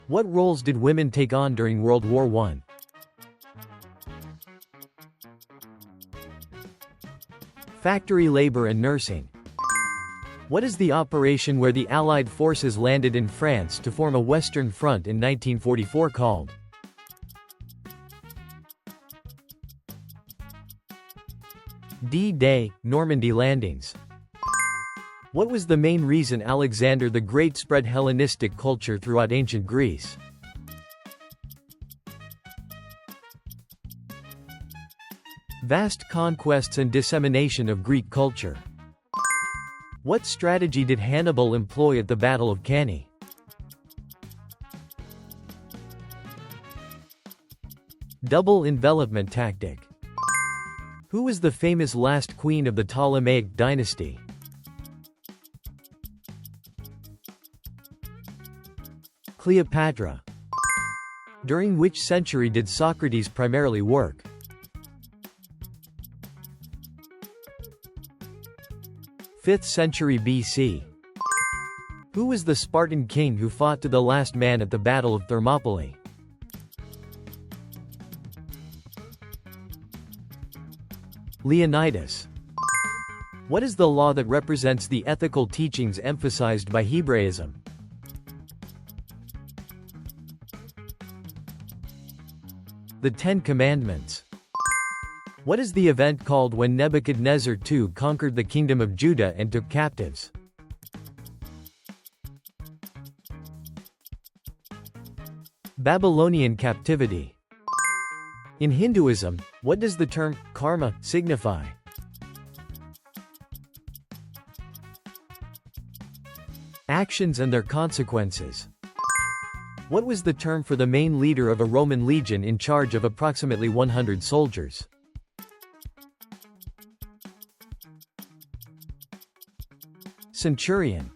What roles did women take on during World War I? Factory labor and nursing. What is the operation where the Allied forces landed in France to form a Western Front in 1944 called? D-Day, Normandy landings. What was the main reason Alexander the Great spread Hellenistic culture throughout ancient Greece? Vast conquests and dissemination of Greek culture. What strategy did Hannibal employ at the Battle of Cannae? Double envelopment tactic. Who was the famous last queen of the Ptolemaic dynasty? Cleopatra. During which century did Socrates primarily work? 5th century BC. Who was the Spartan king who fought to the last man at the Battle of Thermopylae? Leonidas. What is the law that represents the ethical teachings emphasized by Hebraism? The Ten Commandments. What is the event called when Nebuchadnezzar II conquered the kingdom of Judah and took captives? Babylonian captivity. In Hinduism, what does the term karma signify? Actions and their consequences. What was the term for the main leader of a Roman legion in charge of approximately 100 soldiers? Centurion.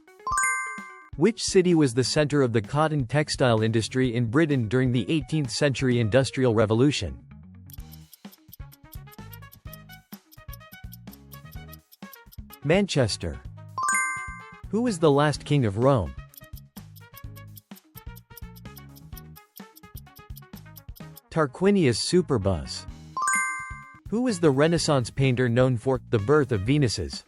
Which city was the center of the cotton textile industry in Britain during the 18th century Industrial Revolution? Manchester. Who was the last king of Rome? Tarquinius Superbus. Who was the Renaissance painter known for The Birth of Venuses?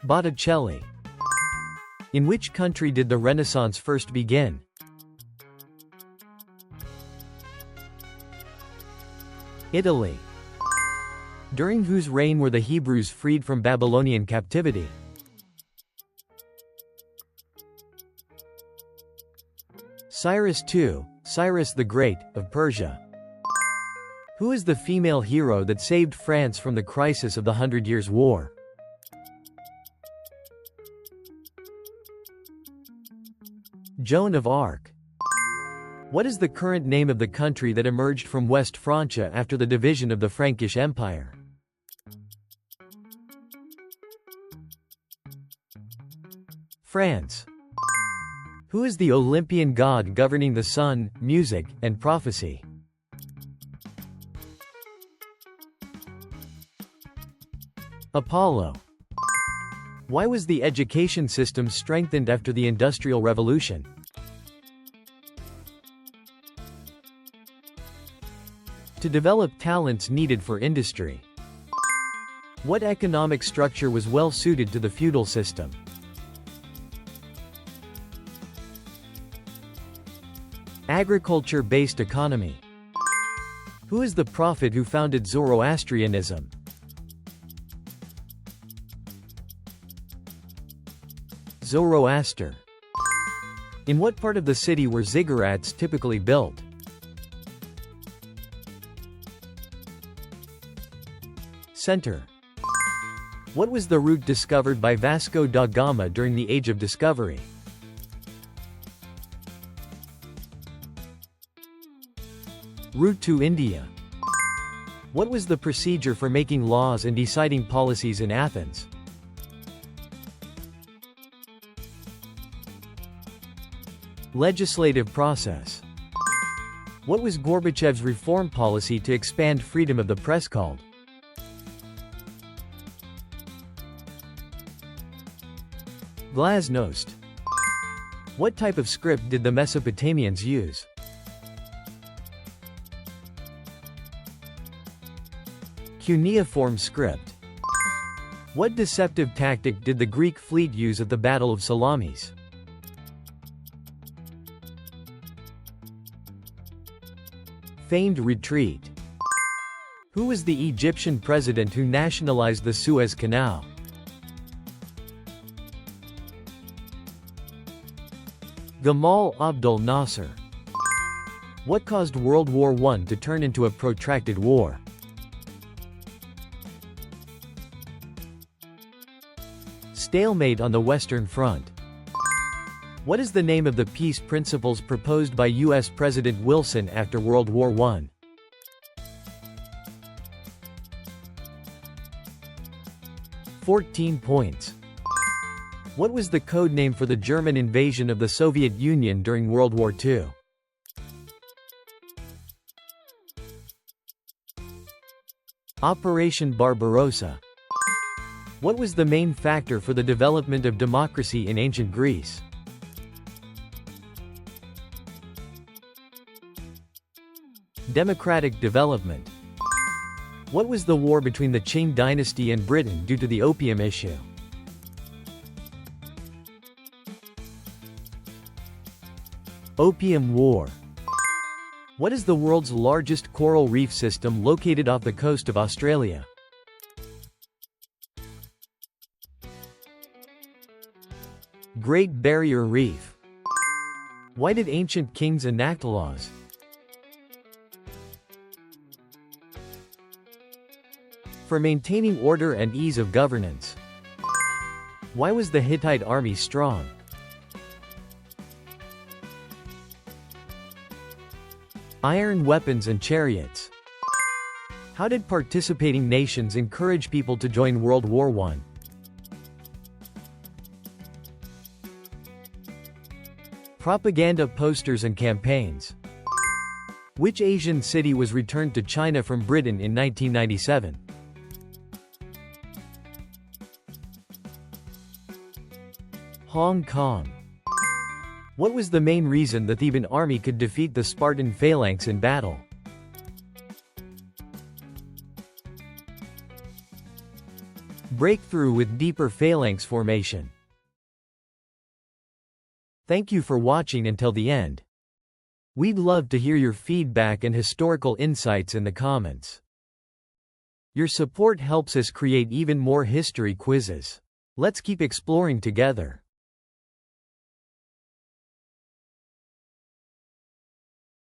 Botticelli. In which country did the Renaissance first begin? Italy. During whose reign were the Hebrews freed from Babylonian captivity? Cyrus II, Cyrus the Great, of Persia. Who is the female hero that saved France from the crisis of the 100 Years' War? Joan of Arc. What is the current name of the country that emerged from West Francia after the division of the Frankish Empire? France. Who is the Olympian god governing the sun, music, and prophecy? Apollo. Why was the education system strengthened after the Industrial Revolution? To develop talents needed for industry. What economic structure was well suited to the feudal system? Agriculture-based economy. Who is the prophet who founded Zoroastrianism? Zoroaster. In what part of the city were ziggurats typically built? Center. What was the route discovered by Vasco da Gama during the Age of Discovery? Route to India. What was the procedure for making laws and deciding policies in Athens? Legislative process. What was Gorbachev's reform policy to expand freedom of the press called? Glasnost. What type of script did the Mesopotamians use? Cuneiform script. What deceptive tactic did the Greek fleet use at the Battle of Salamis? Feigned retreat. Who was the Egyptian president who nationalized the Suez Canal? Gamal Abdel Nasser. What caused World War I to turn into a protracted war? Stalemate on the Western Front. What is the name of the peace principles proposed by U.S. President Wilson after World War I? "14 points." What was the code name for the German invasion of the Soviet Union during World War II? Operation Barbarossa. What was the main factor for the development of democracy in ancient Greece? Democratic development. What was the war between the Qing dynasty and Britain due to the opium issue? Opium War. What is the world's largest coral reef system located off the coast of Australia? Great Barrier Reef. Why did ancient kings enact laws? For maintaining order and ease of governance. Why was the Hittite army strong? Iron weapons and chariots. How did participating nations encourage people to join World War I? Propaganda posters and campaigns. Which Asian city was returned to China from Britain in 1997? Hong Kong. What was the main reason the Theban army could defeat the Spartan phalanx in battle? Breakthrough with deeper phalanx formation. Thank you for watching until the end. We'd love to hear your feedback and historical insights in the comments. Your support helps us create even more history quizzes. Let's keep exploring together.